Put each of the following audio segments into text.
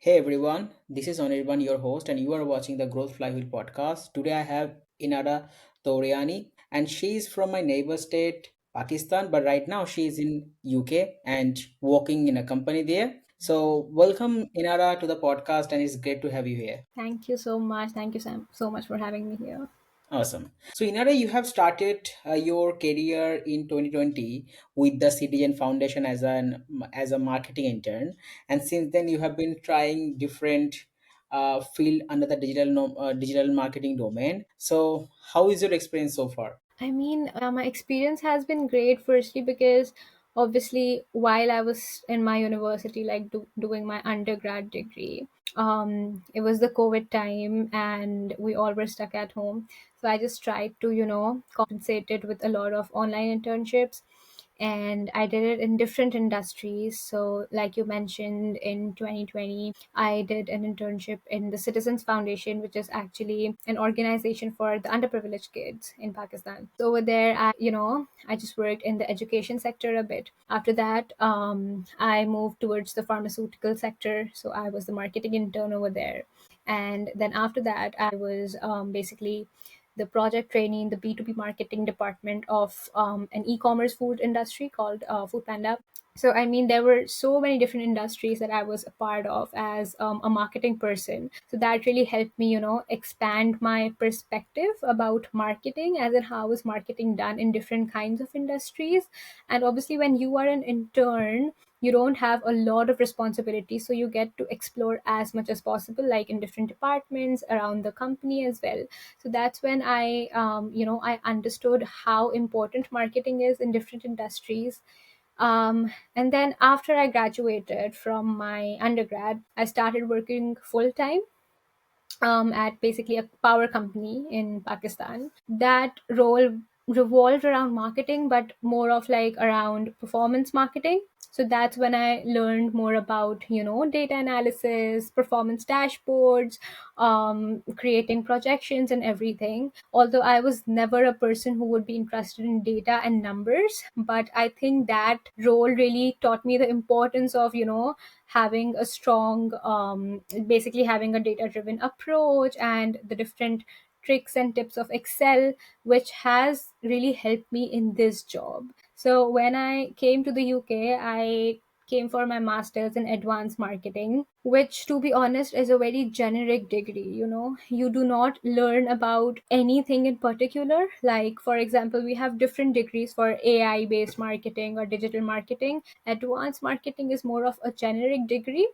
Hey everyone, this is Anirban, your host, and you are watching the Growth Flywheel podcast. Today I have Inaara Touryani, and she is from my neighbor state, Pakistan, but right now she is in UK and working in a company there. So welcome Inara to the podcast, and it's great to have you here. Thank you so much. Thank you so much for having me here. Awesome. So, Inara, you have started your career in 2020 with the Citizen Foundation as a marketing intern, and since then you have been trying different field under the digital marketing domain. So, how is your experience so far? My experience has been great, firstly, because obviously, while I was in my university, like doing my undergrad degree, it was the COVID time and we all were stuck at home. So I just tried to, compensate it with a lot of online internships. And I did it in different industries. So, like you mentioned, in 2020, I did an internship in the Citizens Foundation, which is actually an organization for the underprivileged kids in Pakistan. So over there, I just worked in the education sector a bit. After that, I moved towards the pharmaceutical sector. So I was the marketing intern over there. And then after that, I was basically the project trainee in the B2B marketing department of an e-commerce food industry called Food Panda. So there were so many different industries that I was a part of as a marketing person. So that really helped me, expand my perspective about marketing, as in how is marketing done in different kinds of industries. And obviously, when you are an intern, you don't have a lot of responsibility, so you get to explore as much as possible, like in different departments around the company as well. So that's when I understood how important marketing is in different industries. And then after I graduated from my undergrad, I started working full time at basically a power company in Pakistan. That role revolved around marketing, but more of like around performance marketing. So that's when I learned more about, data analysis, performance dashboards, creating projections and everything. Although I was never a person who would be interested in data and numbers, but I think that role really taught me the importance of, having a strong basically having a data driven approach and the different tricks and tips of Excel, which has really helped me in this job. So when I came to the UK, I came for my master's in advanced marketing, which, to be honest, is a very generic degree. You do not learn about anything in particular. Like, for example, we have different degrees for AI based marketing or digital marketing. Advanced marketing is more of a generic degree.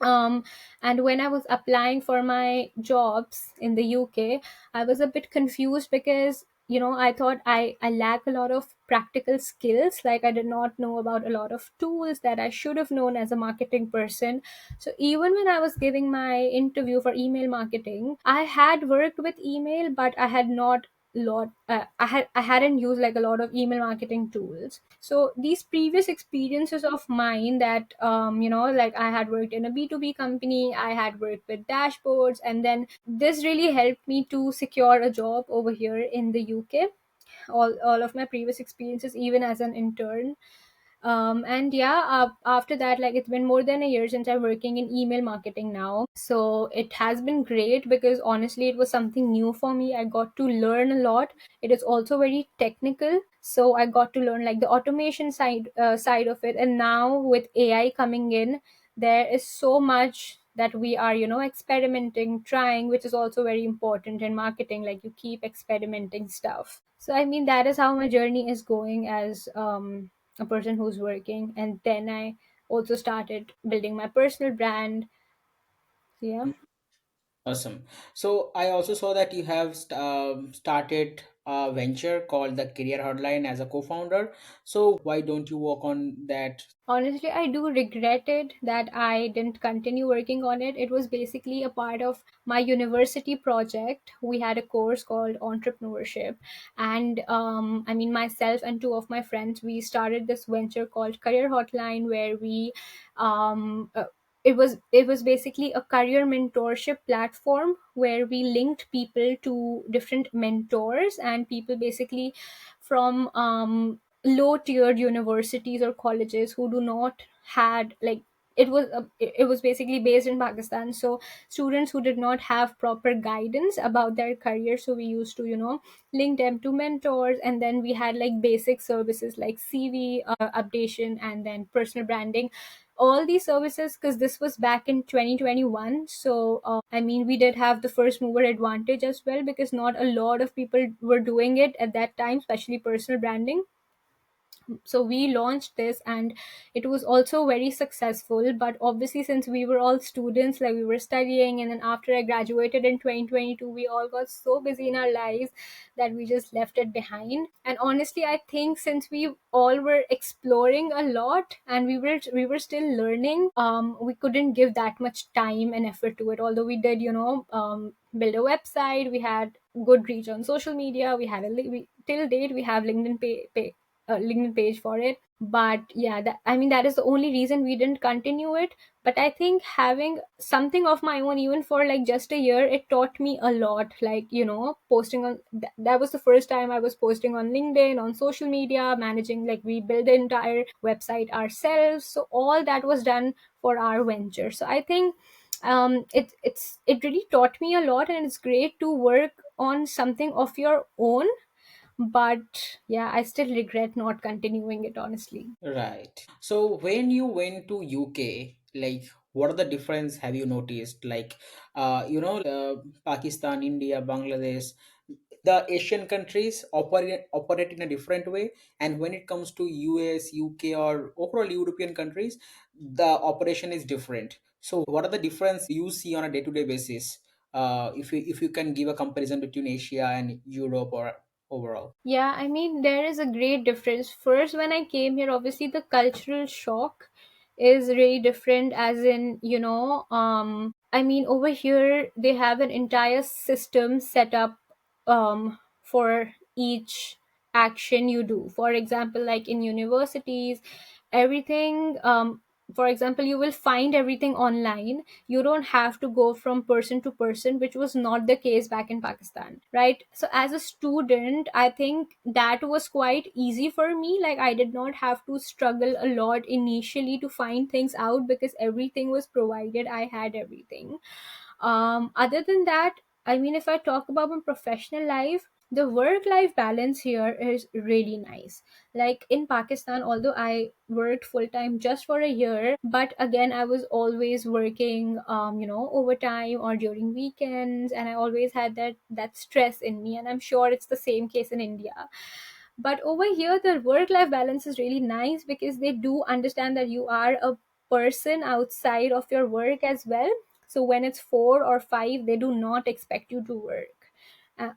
um, and when I was applying for my jobs in the UK, I was a bit confused because, I thought I lack a lot of practical skills. Like, I did not know about a lot of tools that I should have known as a marketing person. So even when I was giving my interview for email marketing, I had worked with email, but I had not lot I hadn't used like a lot of email marketing tools. So these previous experiences of mine, that like I had worked in a B2B company, I had worked with dashboards, and then this really helped me to secure a job over here in the UK. All of my previous experiences, even as an intern, and yeah, after that, like, it's been more than a year since I'm working in email marketing now. So it has been great because honestly, it was something new for me. I got to learn a lot. It is also very technical. So I got to learn like the automation side of it. And now with AI coming in, there is so much that we are, experimenting, trying, which is also very important in marketing. Like, you keep experimenting stuff. So that is how my journey is going as a person who's working. And then I also started building my personal brand. So, yeah. Awesome. So I also saw that you have started a venture called the Career Hotline as a co-founder. So why don't you work on that? Honestly, I do regret it that I didn't continue working on it. It was basically a part of my university project. We had a course called entrepreneurship, and myself and two of my friends, we started this venture called Career Hotline, where we um, uh, it was basically a career mentorship platform where we linked people to different mentors and people basically from low tiered universities or colleges who do not had like it was basically based in Pakistan. So students who did not have proper guidance about their career, so we used to, link them to mentors, and then we had like basic services like CV updation and then personal branding, all these services, because this was back in 2021. So I mean, we did have the first mover advantage as well, because not a lot of people were doing it at that time, especially personal branding. So we launched this, and it was also very successful. But obviously, since we were all students, like we were studying, and then after I graduated in 2022, we all got so busy in our lives that we just left it behind. And honestly, I think since we all were exploring a lot and we were still learning, we couldn't give that much time and effort to it. Although we did, build a website, we had good reach on social media, we had till date we have LinkedIn page for it. But yeah, I mean, that is the only reason we didn't continue it. But I think having something of my own, even for like just a year, it taught me a lot. Like, posting on that was the first time I was posting on LinkedIn, on social media, managing, like we built the entire website ourselves. So all that was done for our venture. So I think it really taught me a lot, and it's great to work on something of your own. But yeah, I still regret not continuing it, honestly. Right. So when you went to UK, like what are the difference have you noticed? Like Pakistan, India, Bangladesh, the Asian countries operate in a different way, and when it comes to US, UK, or overall European countries, the operation is different. So what are the difference you see on a day-to-day basis? If you can give a comparison between Asia and Europe or overall. Yeah, I mean, there is a great difference. First, when I came here, obviously the cultural shock is really different, as in, I mean, over here they have an entire system set up for each action you do. For example, like in universities, everything, for example, you will find everything online. You don't have to go from person to person, which was not the case back in Pakistan, right? So as a student, I think that was quite easy for me. Like, I did not have to struggle a lot initially to find things out, because everything was provided. I had everything. Other than that, I mean, if I talk about my professional life, the work life balance here is really nice. Like in Pakistan, although I worked full time just for a year, but again, I was always working, overtime or during weekends, and I always had that stress in me. And I'm sure it's the same case in India. But over here, the work life balance is really nice, because they do understand that you are a person outside of your work as well. So when it's 4 or 5, they do not expect you to work.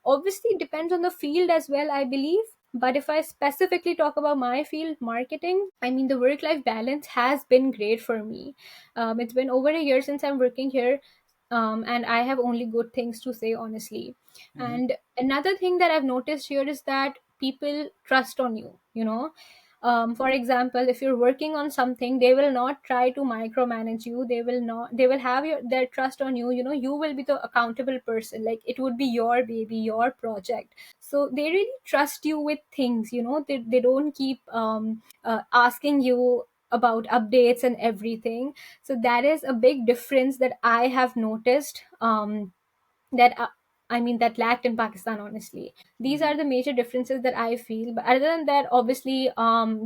Obviously, it depends on the field as well, I believe. But if I specifically talk about my field, marketing, I mean, the work life balance has been great for me. It's been over a year since I'm working here, and I have only good things to say, honestly. Mhm. And another thing that I've noticed here is that people trust on you. For example, if you're working on something, they will not try to micromanage you. They will have their trust on you. You will be the accountable person. Like, it would be your baby, your project. So they really trust you with things. They don't keep asking you about updates and everything. So that is a big difference that I have noticed, that I mean, that lacked in Pakistan, honestly. These Mhm. are the major differences that I feel. But other than that, obviously,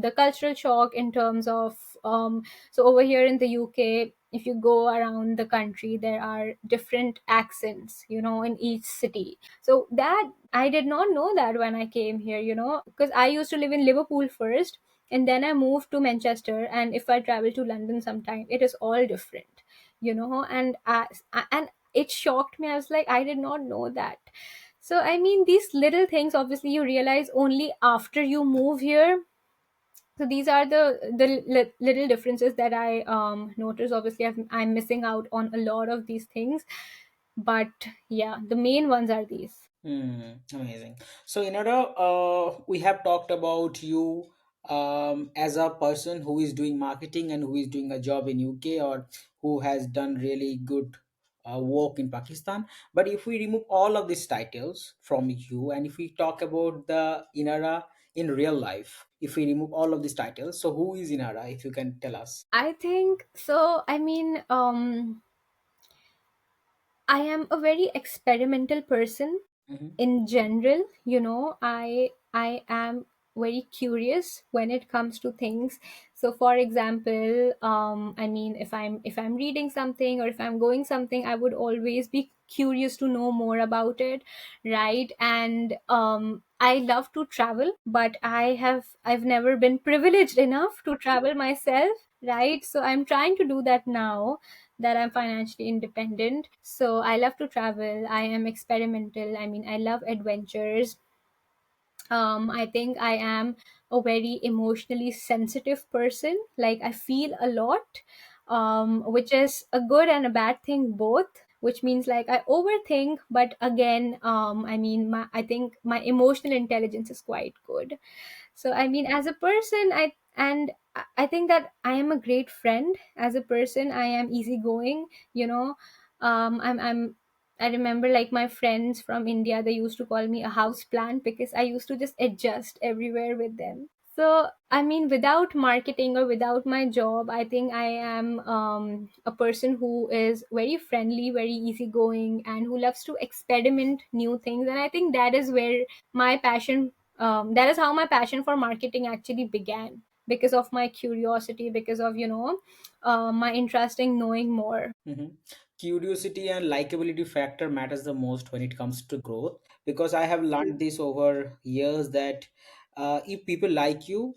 the cultural shock in terms of, so over here in the UK, if you go around the country, there are different accents, in each city. So that I did not know that when I came here, because I used to live in Liverpool first, and then I moved to Manchester. And if I travel to London sometime, it is all different, and it shocked me. I was like, I did not know that. So I mean, these little things obviously you realize only after you move here. So these are the little differences that I notice. Obviously, I'm missing out on a lot of these things, but yeah, the main ones are these. Amazing. So, we have talked about you as a person who is doing marketing and who is doing a job in UK, or who has done really good work in Pakistan. But if we remove all of these titles from you, and if we talk about the Inara in real life, if we remove all of these titles? So who is Inara, if you can tell us? I think so. I mean, I am a very experimental person Hmm. in general. I am very curious when it comes to things. So for example, I mean, if I'm reading something or if I'm going something, I would always be curious to know more about it, right? And I love to travel, but I've never been privileged enough to travel myself, right? So I'm trying to do that now that I'm financially independent. So I love to travel. I am experimental. I mean, I love adventures. I think I am a very emotionally sensitive person. Like, I feel a lot, which is a good and a bad thing both. Which means, like, I overthink, but again, I mean, I think my emotional intelligence is quite good. So I mean, as a person, I think that I am a great friend. As a person, I am easygoing. You know, I'm I remember, like, my friends from India, they used to call me a house plant because I used to just adjust everywhere with them. So, I mean, without marketing or without my job, I think I am a person who is very friendly, very easygoing, and who loves to experiment new things. And I think that is where my passion, that is how my passion for marketing actually began, because of my curiosity, because of, my interest in knowing more. Hmm. Curiosity and likability factor matters the most when it comes to growth, because I have learned this over years that if people like you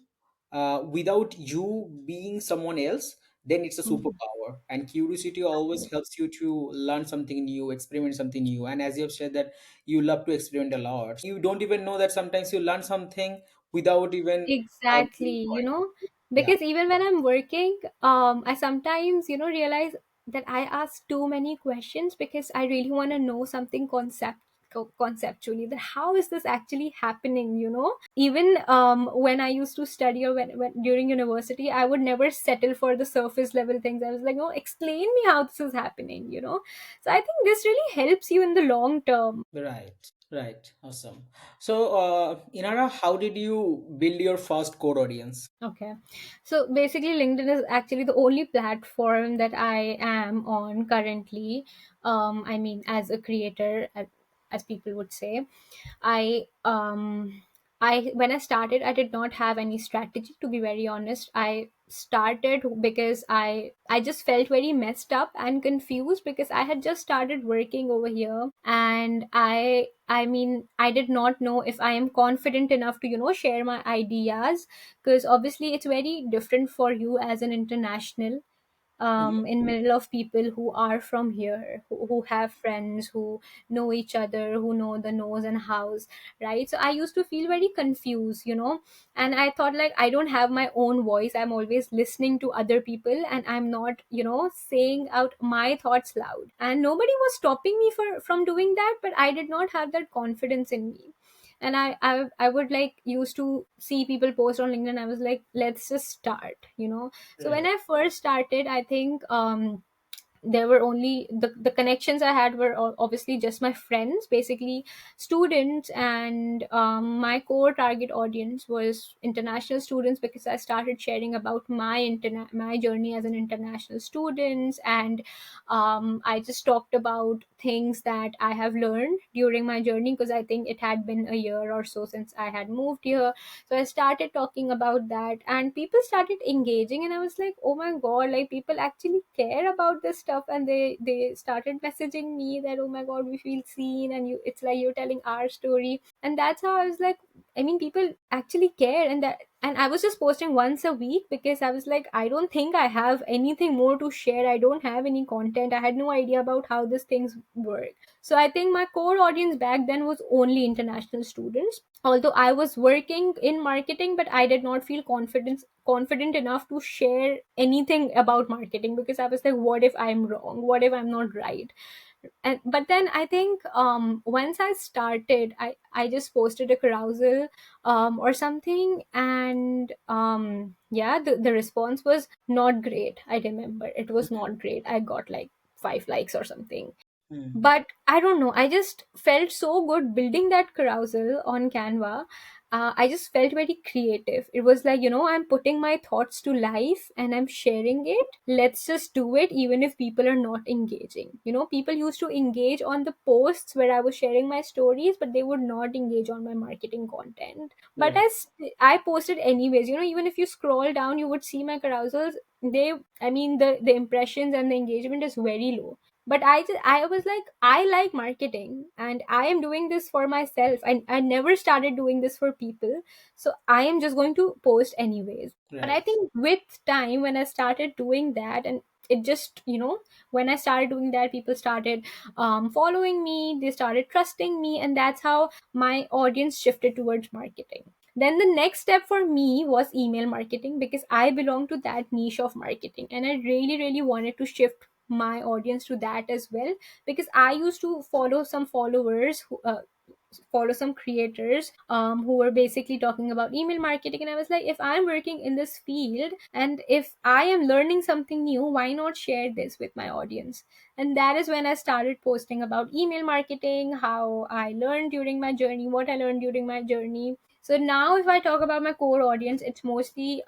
without you being someone else, then it's a Mhm. superpower. And curiosity always helps you to learn something new, experiment something new. And as you have said that you love to experiment a lot, you don't even know that sometimes you learn something without even Exactly, going for it. Yeah. because even when I'm working, I sometimes, realize that I ask too many questions because I really want to know something conceptually, that how is this actually happening, even when I used to study, or when during university, I would never settle for the surface level things. I was like, no, explain me how this is happening, so I think this really helps you in the long term. Right, right. Awesome. So, Inara, how did you build your first core audience? Okay. So basically, LinkedIn is actually the only platform that I am on currently. I mean, as a creator, as people would say. I I when I started, I did not have any strategy, to be very honest. I started because I just felt very messed up and confused because I had just started working over here, and I mean, I did not know if I am confident enough to, share my ideas, because obviously it's very different for you as an international, Mhm. in middle of people who are from here, who have friends, who know each other, who know the no's and how's, right? So I used to feel very confused, and I thought, like, I don't have my own voice. I'm always listening to other people, and I'm not, saying out my thoughts loud, and nobody was stopping me from doing that, but I did not have that confidence in me. And I would, like, used to see people post on LinkedIn. I was like, let's just start, so when Right. I first started, I think there were only the connections I had were obviously just my friends, basically students, and my core target audience was international students, because I started sharing about my journey as an international student, and I just talked about things that I have learned during my journey, because I think it had been a year or so since I had moved here. So I started talking about that, and people started engaging, and I was like, oh my god, like, people actually care about this stuff, and they started messaging me that, oh my god, we feel seen, and it's like you're telling our story. And that's how I was like, I mean, people actually care. And I was just posting once a week because I was like, I don't think I have anything more to share. I don't have any content. I had no idea about how these things work. So I think my core audience back then was only international students, although I was working in marketing, but I did not feel confident enough to share anything about marketing, because I was like, what if I'm wrong, what if I'm not right? And but then I think, once I started, I just posted a carousel, or something, and yeah, the response was not great. I remember it was not great. I got like 5 likes or something. Hmm. But I don't know, I just felt so good building that carousel on Canva. I just felt very creative. It was like, I'm putting my thoughts to life and I'm sharing it. Let's just do it, even if people are not engaging. People used to engage on the posts where I was sharing my stories, but they would not engage on my marketing content. But Right. I posted anyways. Even if you scroll down, you would see my carousels. I mean, the impressions and the engagement is very low. But I was like, I like marketing and I am doing this for myself. I never started doing this for people, so I am just going to post anyways. And I Right. think with time, when I started doing that, and it just, when I started doing that, people started following me, they started trusting me, and that's how my audience shifted towards marketing. Then the next step for me was email marketing, because I belong to that niche of marketing and I really, really wanted to shift my audience to that as well, because I used to follow some followers who follow some creators who were basically talking about email marketing, and I was like, if I'm working in this field and if I am learning something new, why not share this with my audience? And that is when I started posting about email marketing, how I learned during my journey, what I learned during my journey. So now if I talk about my core audience, it's mostly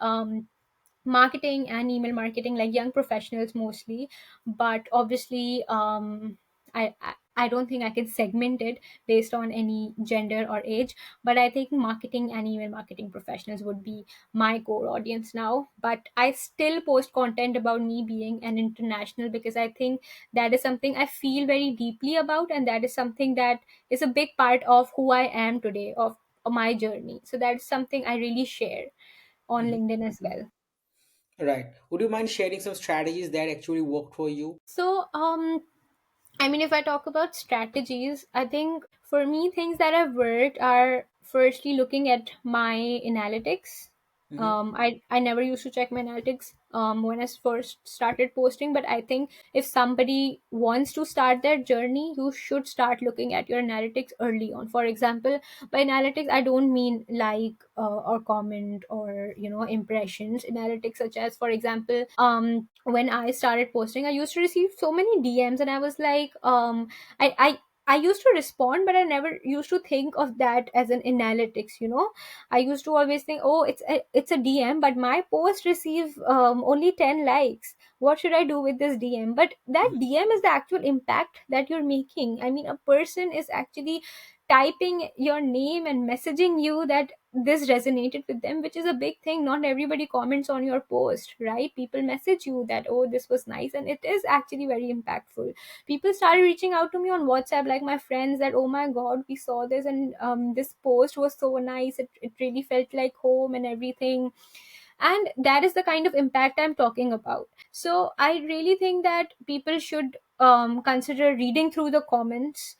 marketing and email marketing, like young professionals mostly. But obviously, I don't think I can segment it based on any gender or age, but I think marketing and email marketing professionals would be my core audience now. But I still post content about me being an international, because I think that is something I feel very deeply about, and that is something that is a big part of who I am today, of my journey. So that's something I really share on Mhm. LinkedIn as well. Right. Would you mind sharing some strategies that actually worked for you? So, I mean, if I talk about strategies, I think for me, things that have worked are firstly looking at my analytics. Mm-hmm. I never used to check my analytics when I first started posting, but I think if somebody wants to start their journey, you should start looking at your analytics early on. For example, by analytics, I don't mean like or comment or impressions. Analytics such as, for example, when I started posting, I used to receive so many DMs, and I was like, I used to respond, but I never used to think of that as an analytics. I used to always think, oh, it's a DM, but my post receive only 10 likes. What should I do with this DM? But that Mm-hmm. DM is the actual impact that you're making. I mean, a person is actually typing your name and messaging you that this resonated with them, which is a big thing. Not everybody comments on your post, right? People message you that, oh, this was nice, and it is actually very impactful. People started reaching out to me on WhatsApp, like my friends, that, oh my god, we saw this, and this post was so nice, it really felt like home and everything. And that is the kind of impact I'm talking about. So I really think that people should consider reading through the comments,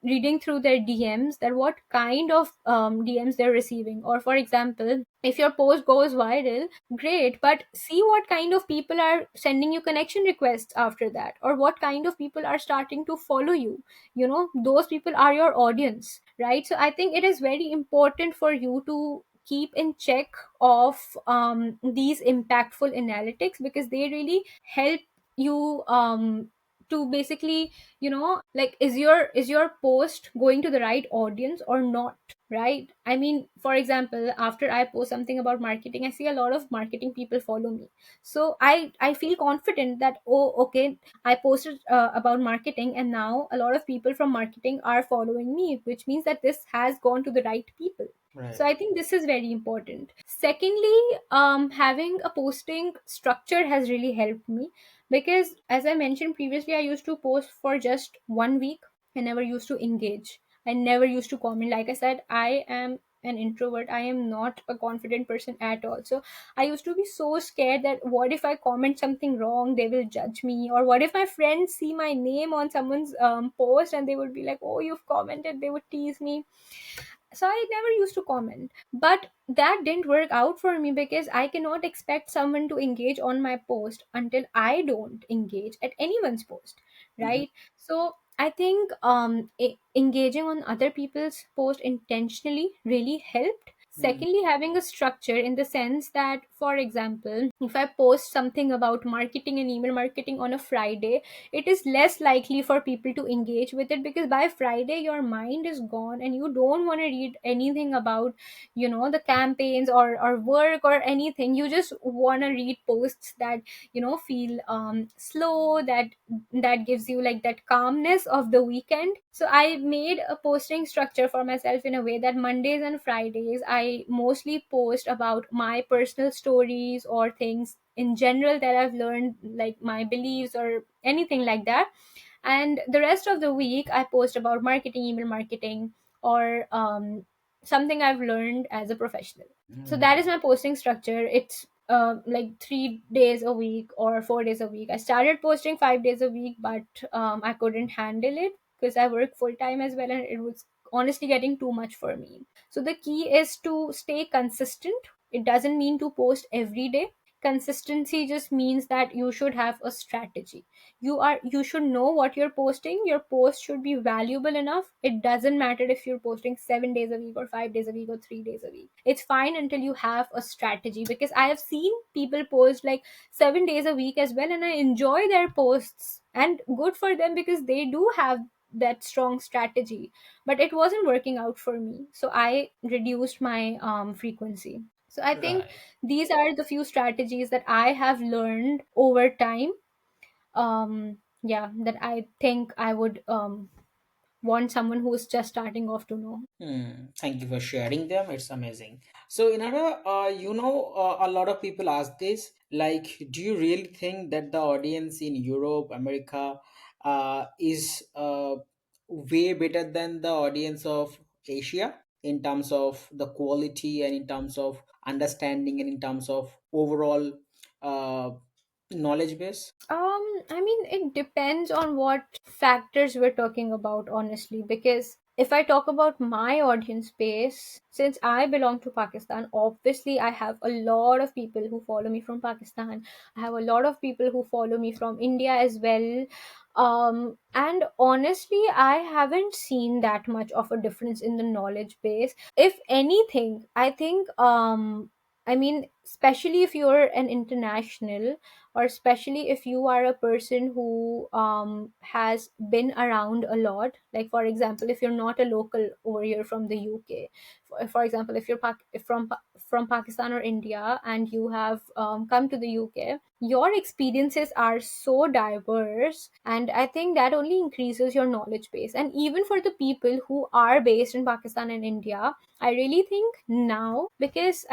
reading through their DMs, that what kind of DMs they're receiving. Or for example, if your post goes viral, great, but see what kind of people are sending you connection requests after that, or what kind of people are starting to follow you. Those people are your audience, right? So I think it is very important for you to keep in check of these impactful analytics, because they really help you to basically, like, is your post going to the right audience or not, right? I mean, for example, after I post something about marketing, I see a lot of marketing people follow me. So I feel confident that, oh, okay, I posted about marketing, and now a lot of people from marketing are following me, which means that this has gone to the right people. So Right. I think this is very important. Secondly, having a posting structure has really helped me, because as I mentioned previously, I used to post for just 1 week. I never used to engage. I never used to comment. Like I said, I am an introvert. I am not a confident person at all. So I used to be so scared that what if I comment something wrong, they will judge me, or what if my friends see my name on someone's post and they would be like, oh, you've commented, they would tease me. So I never used to comment. But that didn't work out for me, because I cannot expect someone to engage on my post until I don't engage at anyone's post, Mm-hmm. right? So I think engaging on other people's post intentionally really helped. Mm-hmm. Secondly, having a structure, in the sense that, For example, if I post something about marketing and email marketing on a Friday, it is less likely for people to engage with it, because by Friday your mind is gone and you don't want to read anything about, the campaigns or work or anything. You just want to read posts that, feel slow, that gives you like that calmness of the weekend. So I made a posting structure for myself in a way that Mondays and Fridays I mostly post about my personal stories or things in general that I've learned, like my beliefs or anything like that. And the rest of the week I post about marketing, email marketing, or something I've learned as a professional. So that is my posting structure. It's like 3 days a week or 4 days a week. I started posting 5 days a week, but I couldn't handle it because I work full time as well, and it was honestly getting too much for me. So the key is to stay consistent. It doesn't mean to post every day. Consistency just means that you should have a strategy. You should know what you're posting. Your post should be valuable enough. It doesn't matter if you're posting 7 days a week or 5 days a week or 3 days a week. It's fine until you have a strategy, because I have seen people post like 7 days a week as well, and I enjoy their posts, and good for them because they do have that strong strategy. But it wasn't working out for me, so I reduced my frequency. So I think Right. these are the few strategies that I have learned over time. Yeah, that I think I would want someone who is just starting off to know. Thank you for sharing them. It's amazing. So, Inara, a lot of people ask this, like, do you really think that the audience in Europe, America, is way better than the audience of Asia in terms of the quality and in terms of understanding and in terms of overall uh, knowledge base? I mean, it depends on what factors we're talking about, honestly, because if I talk about my audience base, since I belong to Pakistan, obviously I have a lot of people who follow me from Pakistan. I have a lot of people who follow me from India as well. And honestly, I haven't seen that much of a difference in the knowledge base. If anything, I think, I mean, especially if you're an international, or especially if you are a person who has been around a lot, like for example, if you're not a local over here from the UK, for example, if you're from Pakistan or India and you have come to the UK, your experiences are so diverse, and I think that only increases your knowledge base. And even for the people who are based in Pakistan and India, I really think now, because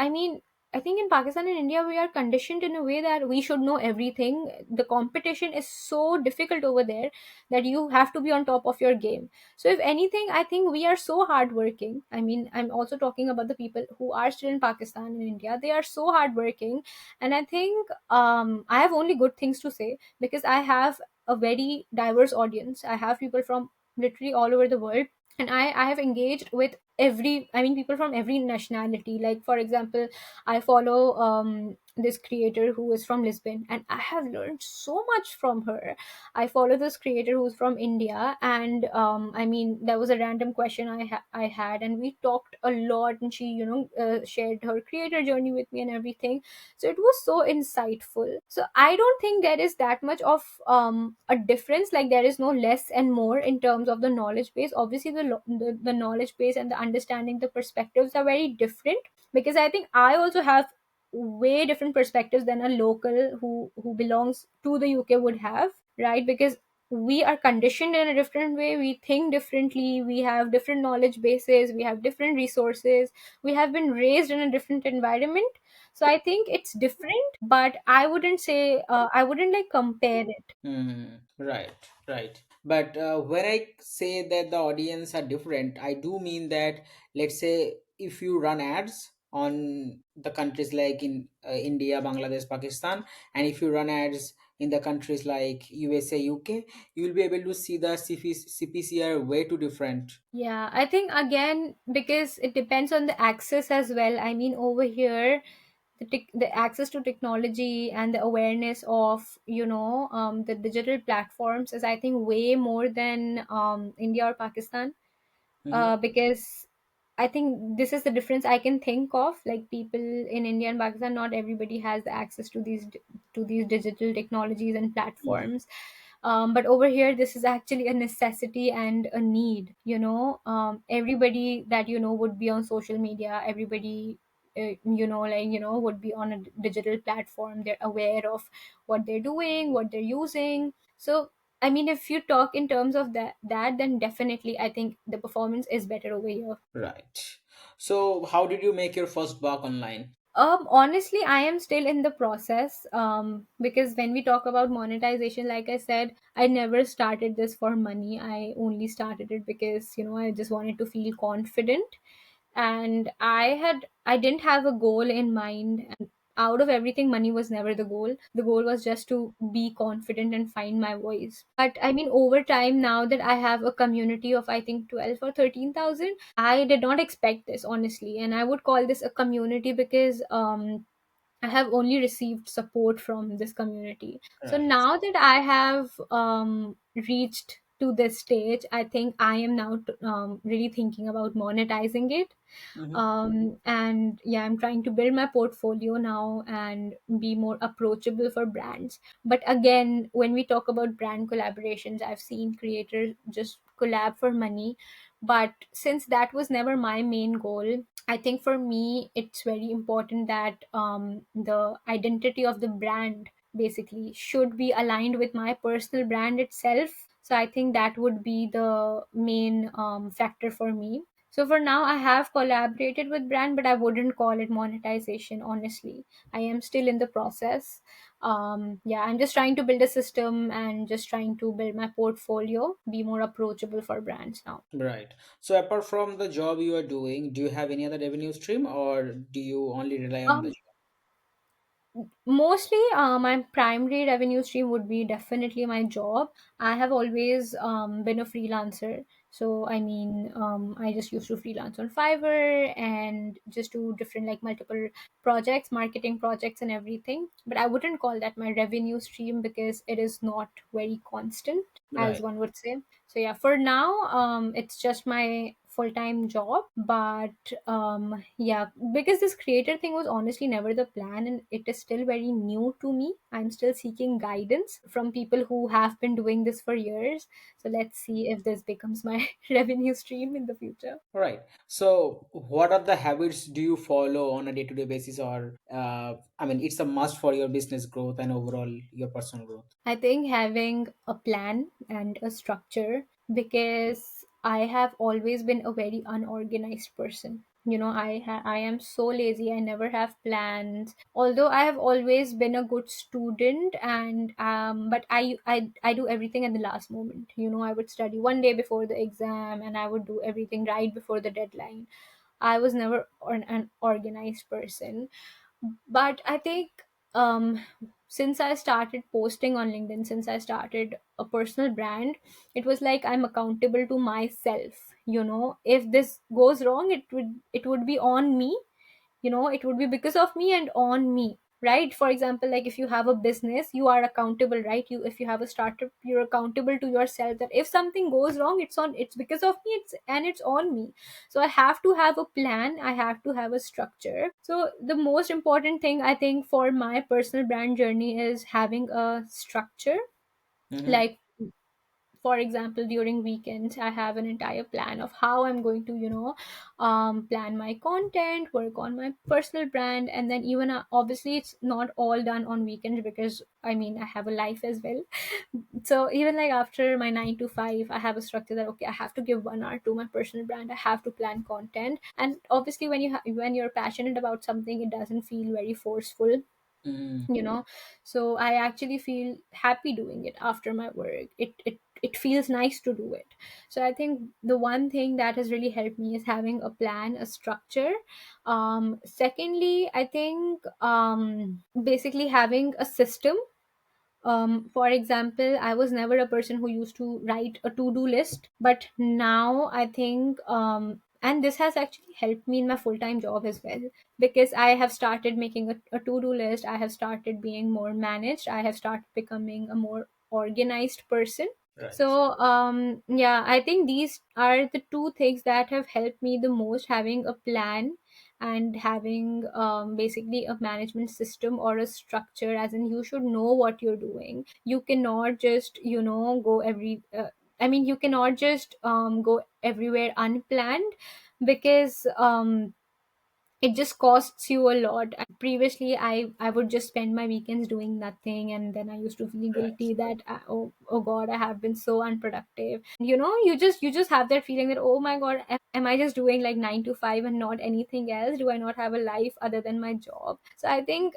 I think in Pakistan and India, we are conditioned in a way that we should know everything. The competition is so difficult over there that you have to be on top of your game. So, if anything, I think we are so hardworking. I mean, I'm also talking about the people who are still in Pakistan and India. They are so hardworking. And I think I have only good things to say, because I have a very diverse audience. I have people from literally all over the world, and I have engaged with people from every nationality. Like for example, I follow this creator who is from Lisbon, and I have learned so much from her. I follow this creator who's from India, and there was a random question I had, and we talked a lot, and she shared her creator journey with me and everything. So it was so insightful. So I don't think there is that much of a difference. Like there is no less and more in terms of the knowledge base. Obviously the knowledge base and the understanding, the perspectives are very different, because I think I also have way different perspectives than a local who belongs to the UK would have, right? Because we are conditioned in a different way, we think differently, we have different knowledge bases, we have different resources, we have been raised in a different environment. So I think it's different, but I wouldn't say I wouldn't like compare it. Right, right. But when I say that the audience are different, I do mean that, let's say, if you run ads on the countries like in India, Bangladesh, Pakistan, and if you run ads in the countries like USA, UK, you will be able to see the CPC are way too different. Yeah, I think again, because it depends on the access as well. I mean, over here, the access to technology and the awareness of the digital platforms is, I think, way more than India or Pakistan. Mm-hmm. Because I think this is the difference I can think of. Like people in India and Pakistan, not everybody has the access to these digital technologies and Mhm. platforms. But over here, this is actually a necessity and a need. Everybody that would be on social media. Everybody, would be on a digital platform. They're aware of what they're doing, what they're using. So I mean, if you talk in terms of that, then definitely I think the performance is better over here. Right. So how did you make your first buck online? Honestly, I am still in the process. Because when we talk about monetization, like I said, I never started this for money. I only started it because, I just wanted to feel confident. And I didn't have a goal in mind. And out of everything, money was never the goal. The goal was just to be confident and find my voice. But I mean, over time, now that I have a community of, I think, 12 or 13,000, I did not expect this, honestly. And I would call this a community because I have only received support from this community. So Right. now that I have reached to this stage, I think I am now really thinking about monetizing it. Mm-hmm. And yeah, I'm trying to build my portfolio now and be more approachable for brands. But again, when we talk about brand collaborations, I've seen creators just collab for money. But since that was never my main goal, I think for me, it's very important that the identity of the brand basically should be aligned with my personal brand itself. So I think that would be the main factor for me. So for now, I have collaborated with brand, but I wouldn't call it monetization. Honestly, I am still in the process. Yeah, I'm just trying to build a system and just trying to build my portfolio, be more approachable for brands now. Right. So apart from the job you are doing, do you have any other revenue stream, or do you only rely on the Um, Mostly, my primary revenue stream would be definitely my job. I have always been a freelancer. So, I mean, I just used to freelance on Fiverr and just do different, like multiple projects, marketing projects, and everything. But I wouldn't call that my revenue stream because it is not very constant, job? as Right. one would say. So, yeah, for now, it's just my full-time job. But yeah, because this creator thing was honestly never the plan, and it is still very new to me. I'm still seeking guidance from people who have been doing this for years. So let's see if this becomes my revenue stream in the future. Right. So what are the habits do you follow on a day-to-day basis, or I mean, it's a must for your business growth and overall your personal growth? I think having a plan and a structure, because I have always been a very unorganized person. I am so lazy. I never have plans. Although I have always been a good student, and but I do everything at the last moment. I would study one day before the exam, and I would do everything right before the deadline. I was never an organized person. But I think um since I started posting on LinkedIn, since I started a personal brand, it was like I'm accountable to myself. If this goes wrong, it would be on me. It would be because of me and on me, right? For example, like if you have a business, you are accountable, right? If you have a startup, you're accountable to yourself, that if something goes wrong, it's because of me, it's on me. So I have to have a plan, I have to have a structure. So the most important thing, I think, for my personal brand journey is having a structure. Mm-hmm. Like, for example, during weekends, I have an entire plan of how I'm going to plan my content, work on my personal brand. And then even obviously it's not all done on weekends, because I mean, I have a life as well. So even like after my 9 to 5, I have a structure that, okay, I have to give 1 hour to my personal brand, I have to plan content. And obviously when you're passionate about something, it doesn't feel very forceful. Mm-hmm. you know so I actually feel happy doing it after my work. It feels nice to do it. So I think the one thing that has really helped me is having a plan, a structure. Secondly, I think basically having a system. For example, I was never a person who used to write a to-do list, but now I think and this has actually helped me in my full-time job as well, because I have started making a to-do list. I have started being more managed. I have started becoming a more organized person. Right. So, yeah, I think these are the two things that have helped me the most, having a plan and having basically a management system or a structure, as in you should know what you're doing. You cannot just, go you cannot just go everywhere unplanned, because it just costs you a lot. Previously, I would just spend my weekends doing nothing, and then I used to feel Right. guilty that oh god, I have been so unproductive. And you just have that feeling that, oh my god, am I just doing like 9 to 5 and not anything else? Do I not have a life other than my job? So I think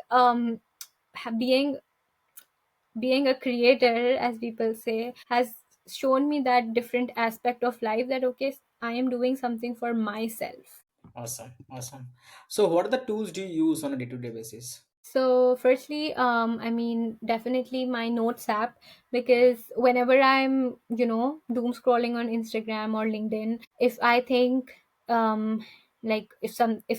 being a creator, as people say, has shown me that different aspect of life, that okay, I am doing something for myself. Awesome. Awesome. So, what are the tools do you use on a day-to-day basis? So, firstly, definitely my notes app, because whenever I'm, doom scrolling on Instagram or LinkedIn, if I think, like if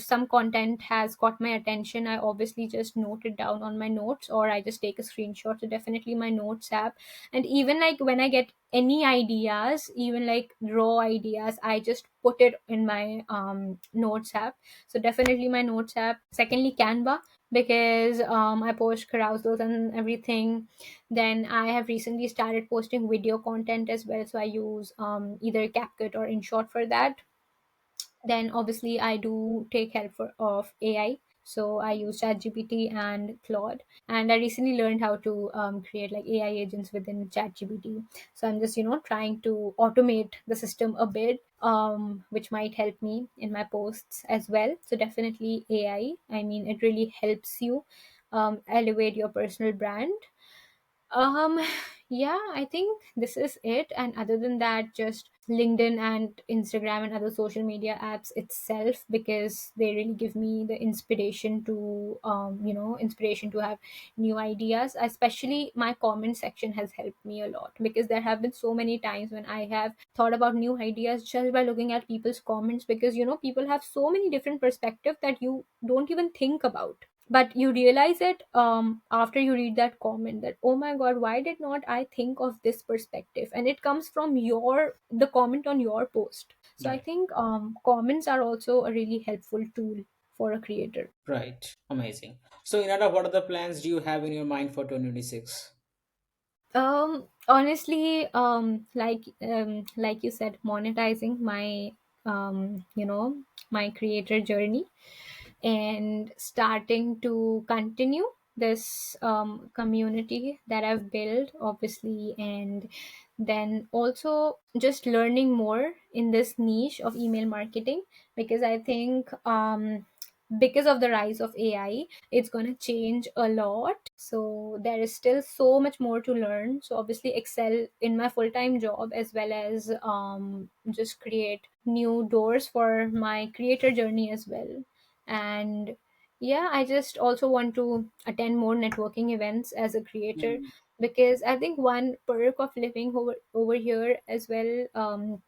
some content has got my attention, I obviously just note it down on my notes, or I just take a screenshot. So definitely my notes app. And even like when I get any ideas, even like raw ideas, I just put it in my notes app. So definitely my notes app. Secondly, Canva, because I post carousels and everything. Then I have recently started posting video content as well, so I use either CapCut or InShot for that. Then obviously I do take help of AI. So I use ChatGPT and Claude, and I recently learned how to create like AI agents within ChatGPT. So I'm just trying to automate the system a bit, which might help me in my posts as well. So definitely AI. I mean, it really helps you elevate your personal brand. um, yeah, I think this is it. And other than that, just LinkedIn and Instagram and other social media apps itself, because they really give me the inspiration to, inspiration to have new ideas. Especially my comment section has helped me a lot, because there have been so many times when I have thought about new ideas just by looking at people's comments, because, people have so many different perspectives that you don't even think about, but you realize it after you read that comment, that oh my god, why did not I think of this perspective? And it comes from the comment on your post. So I Right. think comments are also a really helpful tool for a creator. Right. Amazing. So, Inada, what are the plans do you have in your mind for 2026? Honestly, like you said, monetizing my my creator journey, and starting to continue this community that I've built, obviously, and then also just learning more in this niche of email marketing, because I think because of the rise of AI, it's going to change a lot. So there is still so much more to learn. So obviously excel in my full-time job, as well as just create new doors for my creator journey as well. And yeah, I just also want to attend more networking events as a creator, Mm. because I think one perk of living over here as well,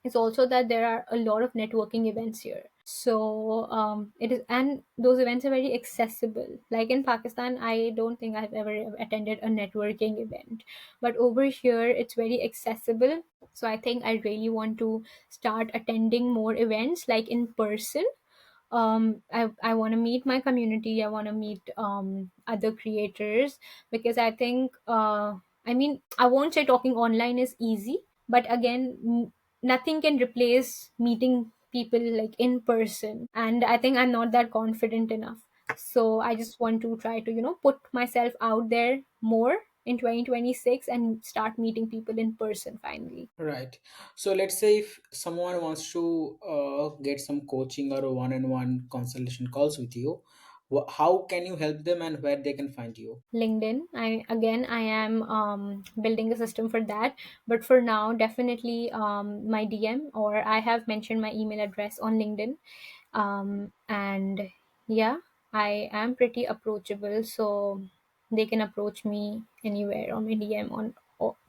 is also that there are a lot of networking events here. So it is, and those events are very accessible. Like in Pakistan, I don't think I've ever attended a networking event, but over here it's very accessible. So I think I really want to start attending more events like in person. I want to meet my community. I want to meet other creators, because I think I mean, I won't say talking online is easy, but again, nothing can replace meeting people like in person, and I think I'm not that confident enough. So I just want to try to put myself out there more in 2026 and start meeting people in person finally. Right. So, let's say if someone wants to get some coaching or a one-on-one consultation calls with you, how can you help them and where they can find you? LinkedIn. I am building a system for that, but for now, definitely my DM, or I have mentioned my email address on LinkedIn. And yeah, I am pretty approachable, so they can approach me anywhere on my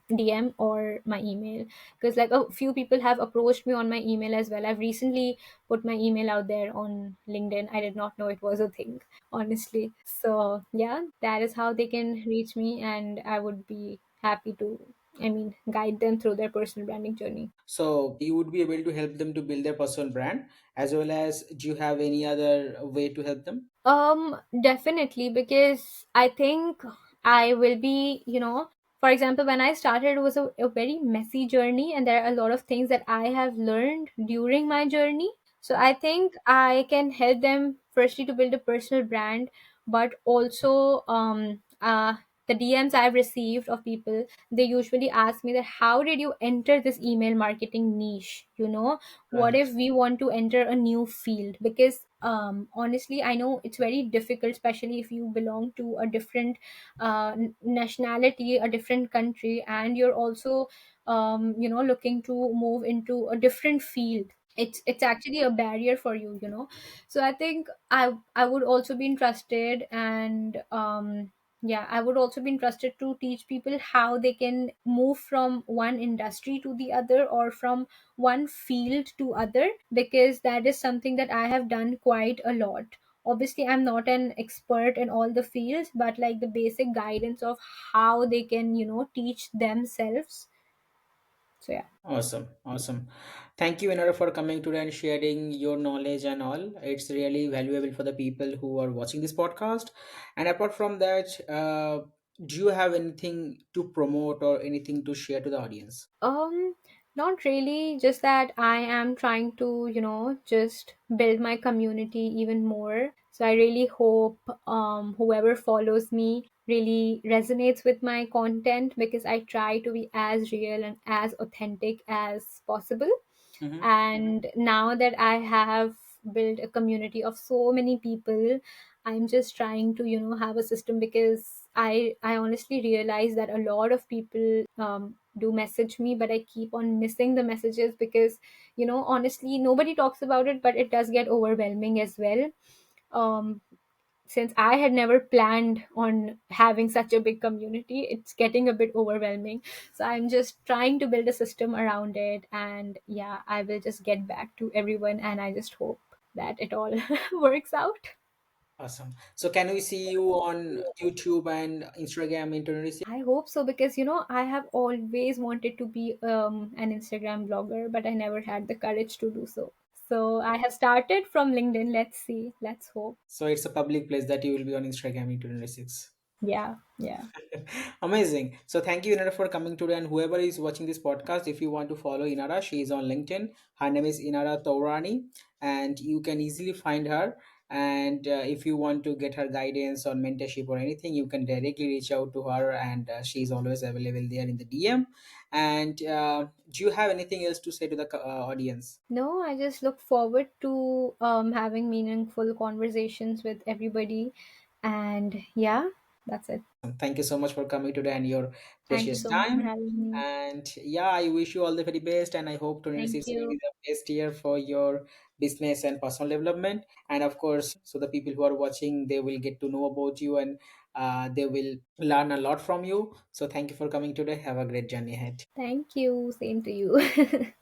DM or my email, because like a few people have approached me on my email as well. I've recently put my email out there on LinkedIn. I did not know it was a thing, honestly. So yeah, that is how they can reach me, and I would be happy to. I mean, guide them through their personal branding journey. So you would be able to help them to build their personal brand, as well as do you have any other way to help them? Definitely, because I think I will be, for example, when I started, it was a very messy journey, and there are a lot of things that I have learned during my journey. So I think I can help them firstly to build a personal brand, but also the DMs I've received of people, they usually ask me that how did you enter this email marketing niche? What Right. if we want to enter a new field? Because honestly, I know it's very difficult, especially if you belong to a different nationality, a different country, and you're also looking to move into a different field. It's actually a barrier for you. So I think I would also be interested, and yeah, I would also be interested to teach people how they can move from one industry to the other, or from one field to other, because that is something that I have done quite a lot. Obviously, I'm not an expert in all the fields, but like the basic guidance of how they can teach themselves. So yeah. Awesome, awesome. Thank you, Inara, for coming today and sharing your knowledge and all. It's really valuable for the people who are watching this podcast. And apart from that, do you have anything to promote or anything to share to the audience? Not really, just that I am trying to, just build my community even more. So I really hope whoever follows me really resonates with my content, because I try to be as real and as authentic as possible. Mm-hmm. And now that I have built a community of so many people, I'm just trying to have a system, because I honestly realize that a lot of people do message me, but I keep on missing the messages, because honestly, nobody talks about it, but it does get overwhelming as well. um since I had never planned on having such a big community, it's getting a bit overwhelming. So I'm just trying to build a system around it. And yeah, I will just get back to everyone. And I just hope that it all works out. Awesome. So can we see you on YouTube and Instagram in 2026? I hope so, because I have always wanted to be an Instagram blogger, but I never had the courage to do so. So I have started from LinkedIn. Let's see. Let's hope. So it's a public place that you will be on Instagram in 2026. Yeah, yeah. Amazing. So thank you, Inara, for coming today. And whoever is watching this podcast, if you want to follow Inara, she is on LinkedIn. Her name is Inaara Touryani, and you can easily find her. And if you want to get her guidance on mentorship or anything, you can directly reach out to her, and she is always available there in the DM. And do you have anything else to say to the audience? No, I just look forward to having meaningful conversations with everybody. And yeah, that's it. Thank you so much for coming today and your Thank you precious so much for time. having me. And yeah, I wish you all the very best. And I hope Thank 2026 will you. be the best year for your business and personal development. And of course, so the people who are watching, they will get to know about you, and they will learn a lot from you. So thank you for coming today. Have a great journey ahead. Thank you. Same to you.